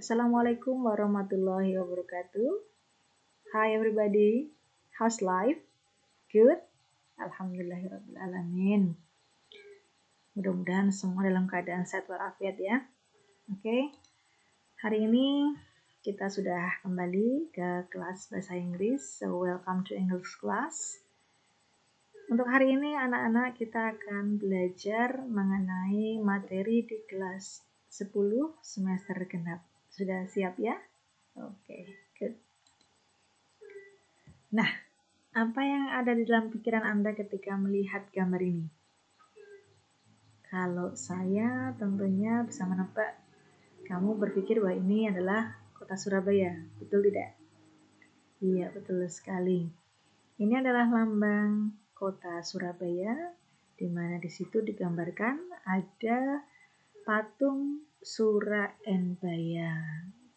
Assalamualaikum warahmatullahi wabarakatuh. Hi everybody, how's life? Good? Alhamdulillahirrabbilalamin. Mudah-mudahan semua dalam keadaan sehat walafiat ya. Oke, hari ini kita sudah kembali ke kelas bahasa Inggris. So welcome to English class. Untuk hari ini anak-anak kita akan belajar mengenai materi di kelas 10 semester genap. Sudah siap ya? Oke, good. Nah, apa yang ada di dalam pikiran Anda ketika melihat gambar ini? Kalau saya tentunya bisa menebak, kamu berpikir bahwa ini adalah kota Surabaya, betul tidak? Iya, betul sekali. Ini adalah lambang kota Surabaya, di mana di situ digambarkan ada patung Suraenbaya.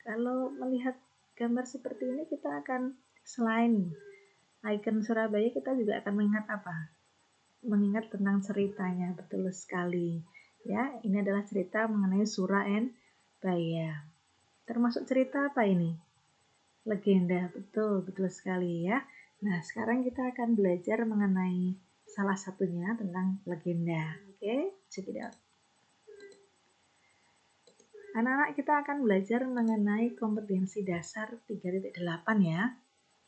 Kalau melihat gambar seperti ini, kita akan selain ikon Surabaya, kita juga akan mengingat apa? Mengingat tentang ceritanya, betul sekali. Ya, ini adalah cerita mengenai Suraenbaya. Termasuk cerita apa ini? Legenda, betul sekali ya. Nah, sekarang kita akan belajar mengenai salah satunya tentang legenda. Oke, check it out. Anak-anak kita akan belajar mengenai kompetensi dasar 3.8 ya,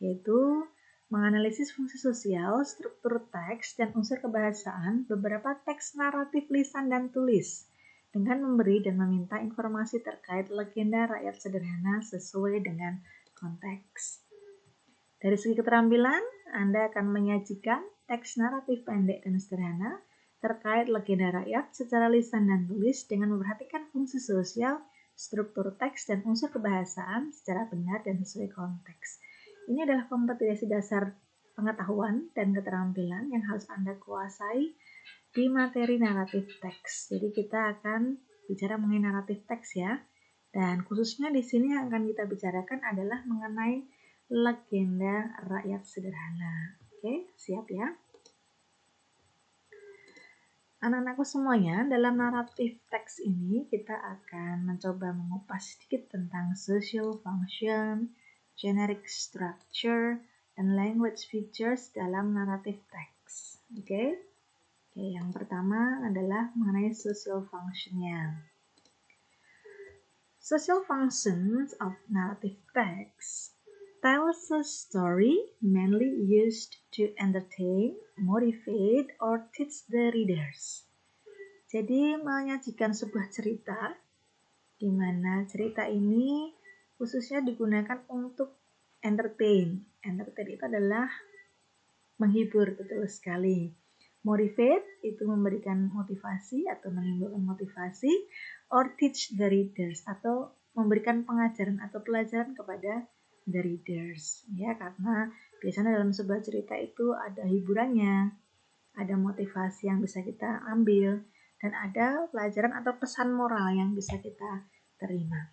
yaitu menganalisis fungsi sosial, struktur teks, dan unsur kebahasaan beberapa teks naratif lisan dan tulis dengan memberi dan meminta informasi terkait legenda rakyat sederhana sesuai dengan konteks. Dari segi keterampilan, Anda akan menyajikan teks naratif pendek dan sederhana terkait legenda rakyat secara lisan dan tulis dengan memperhatikan fungsi sosial, struktur teks, dan unsur kebahasaan secara benar dan sesuai konteks. Ini adalah kompetensi dasar pengetahuan dan keterampilan yang harus Anda kuasai di materi naratif teks. Jadi kita akan bicara mengenai naratif teks ya. Dan khususnya di sini yang akan kita bicarakan adalah mengenai legenda rakyat sederhana. Oke, siap ya? Anak-anakku semuanya, dalam naratif teks ini kita akan mencoba mengupas sedikit tentang social function, generic structure, dan language features dalam naratif teks. Oke, yang pertama adalah mengenai social function-nya. Social functions of narrative text tells a story mainly used to entertain, motivate, or teach the readers. Jadi menyajikan sebuah cerita di mana cerita ini khususnya digunakan untuk entertain. Entertain itu adalah menghibur, betul sekali. Motivate itu memberikan motivasi atau menimbulkan motivasi, or teach the readers atau memberikan pengajaran atau pelajaran kepada the readers. Ya, karena biasanya dalam sebuah cerita itu ada hiburannya, ada motivasi yang bisa kita ambil, dan ada pelajaran atau pesan moral yang bisa kita terima.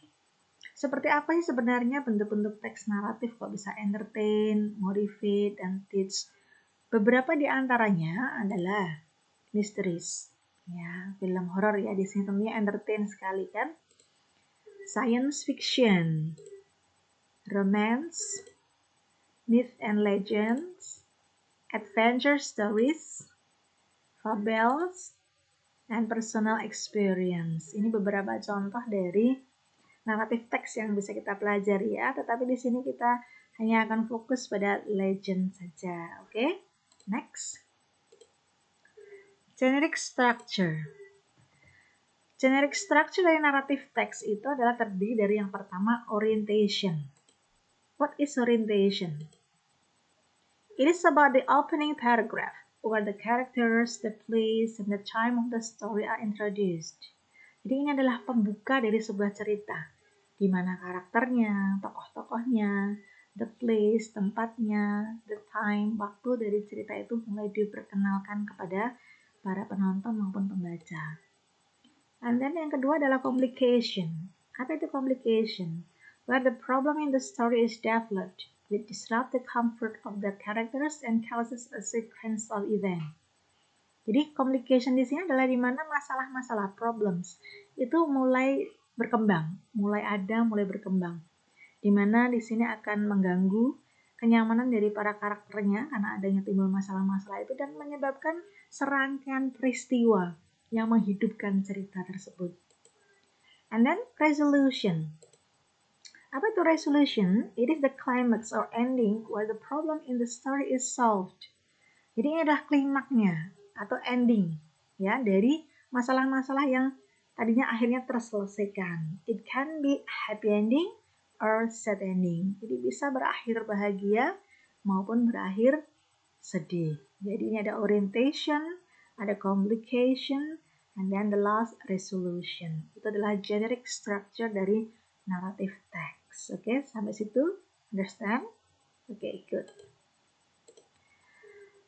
Seperti apa sih sebenarnya bentuk-bentuk teks naratif kok bisa entertain, motivate, dan teach? Beberapa di antaranya adalah mysteries, ya, film horor ya, di sini tentunya entertain sekali kan. Science fiction, romance, myth and legends, adventure stories, fables, and personal experience. Ini beberapa contoh dari naratif teks yang bisa kita pelajari ya, tetapi di sini kita hanya akan fokus pada legend saja. Oke? Next. Generic structure. Generic structure dari naratif teks itu adalah terdiri dari yang pertama, orientation. What is orientation? It is about the opening paragraph, where the characters, the place, and the time of the story are introduced. Jadi ini adalah pembuka dari sebuah cerita, di mana karakternya, tokoh-tokohnya, the place, tempatnya, the time, waktu dari cerita itu mulai diperkenalkan kepada para penonton maupun pembaca. And then yang kedua adalah complication. Apa itu complication? Where the problem in the story is developed, which disrupt the comfort of the characters and causes a sequence of events. Jadi complication di sini adalah di mana masalah-masalah problems itu mulai berkembang, mulai berkembang. Di mana di sini akan mengganggu kenyamanan dari para karakternya karena adanya timbul masalah-masalah itu dan menyebabkan serangkaian peristiwa yang menghidupkan cerita tersebut. And then resolution. Apa itu resolution? It is the climax or ending where the problem in the story is solved. Jadi ini adalah klimaknya atau ending ya dari masalah-masalah yang tadinya akhirnya terselesaikan. It can be happy ending or sad ending. Jadi bisa berakhir bahagia maupun berakhir sedih. Jadi ini ada orientation, ada complication, and then the last resolution. Itu adalah generic structure dari narrative text. Oke, sampai situ understand? Oke, good.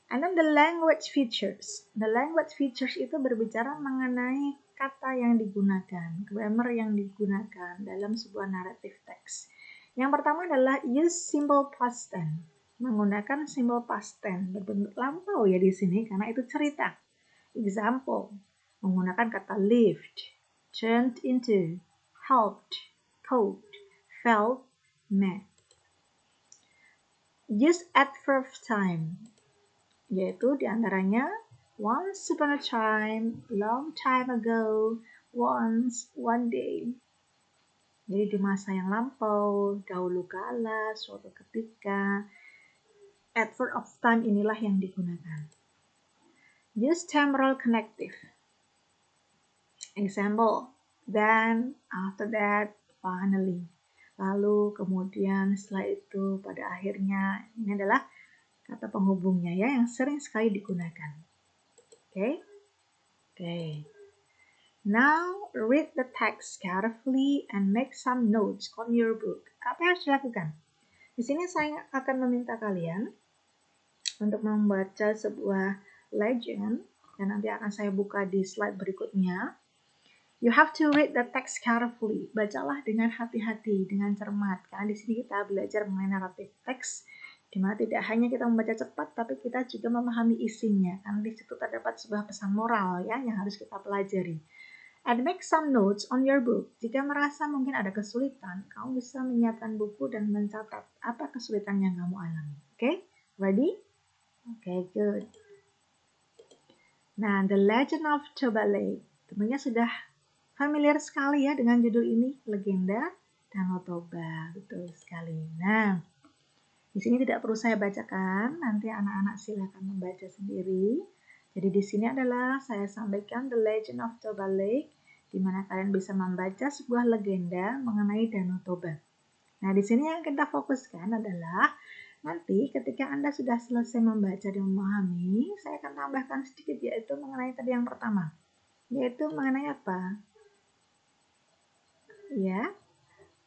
And then the language features. The language features itu berbicara mengenai kata yang digunakan, grammar yang digunakan dalam sebuah narrative text. Yang pertama adalah use simple past tense. Menggunakan simple past tense berbentuk lampau ya di sini karena itu cerita. Example, menggunakan kata lived, turned into, helped, coped, felt, met. Use adverb time, yaitu diantaranya once upon a time, long time ago, once, one day. Jadi di masa yang lampau, dahulu kala, suatu ketika. Adverb of time inilah yang digunakan. Use temporal connective. Example, then, after that, finally. Lalu, kemudian, setelah itu, pada akhirnya. Ini adalah kata penghubungnya ya yang sering sekali digunakan. Oke. Now, read the text carefully and make some notes on your book. Apa yang harus dilakukan? Di sini saya akan meminta kalian untuk membaca sebuah legend dan nanti akan saya buka di slide berikutnya. You have to read the text carefully. Bacalah dengan hati-hati, dengan cermat. Karena di sini kita belajar mengenai narrative text, di mana tidak hanya kita membaca cepat, tapi kita juga memahami isinya. Karena di situ terdapat sebuah pesan moral ya yang harus kita pelajari. And make some notes on your book. Jika merasa mungkin ada kesulitan, kamu bisa menyiapkan buku dan mencatat apa kesulitan yang kamu alami. Oke, ready? Oke, good. Nah, The Legend of Toba Lake. Tentunya sudah familiar sekali ya dengan judul ini, Legenda Danau Toba. Betul sekali. Nah, di sini tidak perlu saya bacakan, nanti anak-anak silakan membaca sendiri. Jadi di sini adalah saya sampaikan The Legend of Toba Lake, di mana kalian bisa membaca sebuah legenda mengenai Danau Toba. Nah, di sini yang kita fokuskan adalah nanti ketika Anda sudah selesai membaca dan memahami, saya akan tambahkan sedikit yaitu mengenai tadi yang pertama. Yaitu mengenai apa? Ya,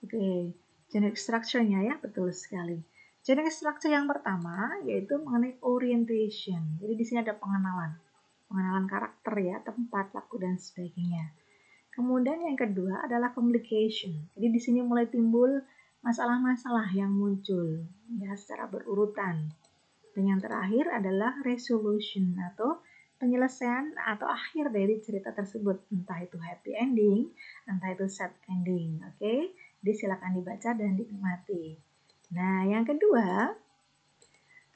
oke. Generic structure-nya ya, betul sekali. Generic structure yang pertama yaitu mengenai orientation. Jadi di sini ada pengenalan karakter ya, tempat, waktu dan sebagainya. Kemudian yang kedua adalah complication. Jadi di sini mulai timbul masalah-masalah yang muncul ya secara berurutan. Dan yang terakhir adalah resolution atau penyelesaian atau akhir dari cerita tersebut. Entah itu happy ending, entah itu sad ending. Oke, jadi silakan dibaca dan dinikmati. Nah, yang kedua,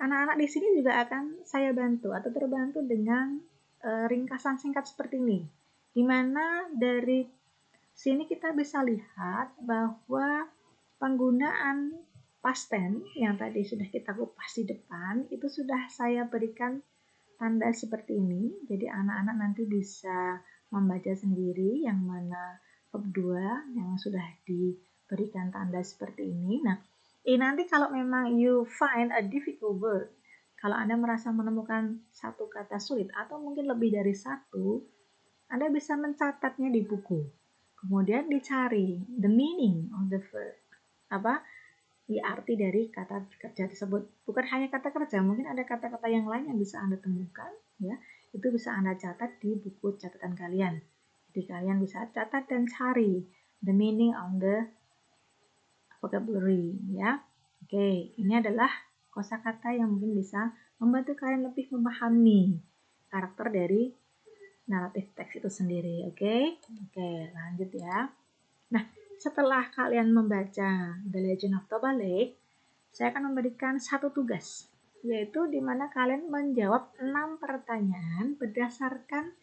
anak-anak di sini juga akan saya bantu atau terbantu dengan ringkasan singkat seperti ini. Di mana dari sini kita bisa lihat bahwa penggunaan past tense yang tadi sudah kita kupas di depan itu sudah saya berikan tanda seperti ini. Jadi anak-anak nanti bisa membaca sendiri yang mana verb 2 yang sudah diberikan tanda seperti ini. Nah, nanti kalau memang you find a difficult word, kalau Anda merasa menemukan satu kata sulit atau mungkin lebih dari satu, Anda bisa mencatatnya di buku. Kemudian dicari the meaning of the verb. Apa? Arti dari kata kerja tersebut. Bukan hanya kata kerja, mungkin ada kata-kata yang lain yang bisa Anda temukan, ya. Itu bisa Anda catat di buku catatan kalian. Jadi kalian bisa catat dan cari the meaning of the vocabulary, ya. Oke, ini adalah kosakata yang mungkin bisa membantu kalian lebih memahami karakter dari narrative text itu sendiri. Oke, lanjut ya. Nah, setelah kalian membaca The Legend of Toba Lake, saya akan memberikan satu tugas, yaitu di mana kalian menjawab 6 pertanyaan berdasarkan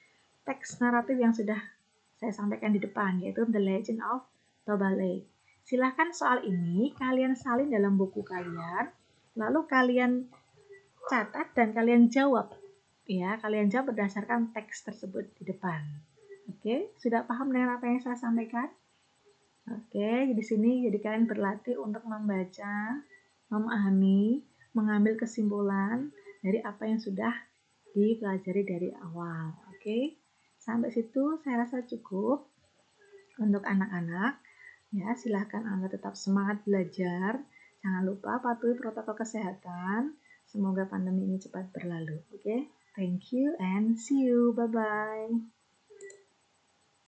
teks naratif yang sudah saya sampaikan di depan, yaitu The Legend of Toba Lake. Silahkan soal ini kalian salin dalam buku kalian, lalu kalian catat dan kalian jawab. Ya, kalian jawab berdasarkan teks tersebut di depan. Oke, sudah paham dengan apa yang saya sampaikan? Oke, di sini jadi kalian berlatih untuk membaca, memahami, mengambil kesimpulan dari apa yang sudah dipelajari dari awal. Oke, sampai situ saya rasa cukup untuk anak-anak. Ya, silahkan Anda tetap semangat belajar. Jangan lupa patuhi protokol kesehatan. Semoga pandemi ini cepat berlalu. Oke, thank you and see you. Bye-bye.